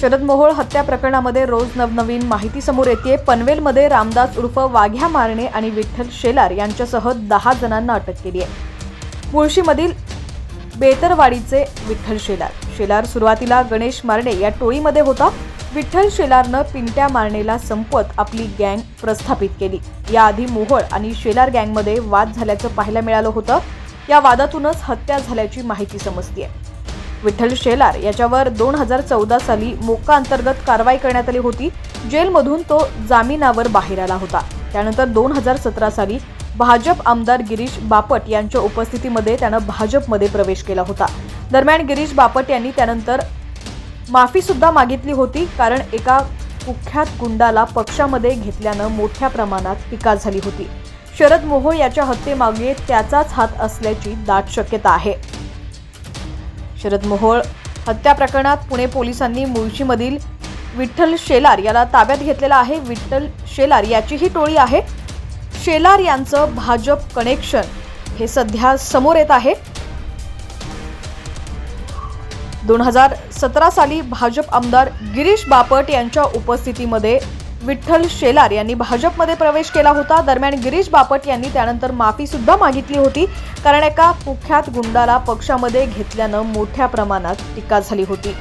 शरद मोहोळ हत्या प्रकरणामध्ये रोज नवनवीन माहिती समोर येते। पनवेलमध्ये रामदास उर्फ वाघ्या मारणे आणि विठ्ठल शेलार यांच्यासह 10 जणांना अटक केली आहे। मुळशीमधील बेतरवाडीचे विठ्ठल शेलार सुरुवातीला गणेश मारणे या टोळीमध्ये होता। विठ्ठल शेलारनं पिंट्या मारणेला संपवत आपली गँग प्रस्थापित केली। याआधी मोहोळ आणि शेलार गँगमध्ये वाद झाल्याचं पाहायला मिळालं होतं। या वादातूनच हत्या झाल्याची माहिती समजते। विठ्ठल शेलार याच्यावर 2014 साली मोक्का अंतर्गत कारवाई करण्यात आली होती। जेलमधून तो जामिनावर बाहेर आला होता। त्यानंतर 2017 साली भाजप आमदार गिरीश बापट यांच्या उपस्थितीमध्ये त्यानं भाजपमध्ये प्रवेश केला होता। दरम्यान गिरीश बापट यांनी त्यानंतर माफी सुद्धा मागितली होती, कारण एका कुख्यात गुंडाला पक्षामध्ये घेतल्यानं मोठ्या प्रमाणात टीका झाली होती। शरद मोहोळ याच्या हत्येमागे त्याचाच हात असल्याची दाट शक्यता आहे। शरद मोहोळ हत्या प्रकरणात पुणे पोलिसांनी मुळशीमधील विठ्ठल शेलार याला ताब्यात घेतलेला आहे। विठ्ठल शेलार याची ही टोळी आहे। शेलार यांचं भाजप कनेक्शन हे सध्या समोर येत आहे। 2017 साली भाजप आमदार गिरीश बापट यांच्या उपस्थितीमध्ये विठ्ठल शेलार यांनी भाजपमध्ये प्रवेश केला होता। दरम्यान गिरीश बापट यांनी त्यानंतर माफी सुद्धा मागितली होती, कारण एका कुख्यात गुंडाला पक्षामध्ये घेतल्यानं मोठ्या प्रमाणात टीका झाली होती।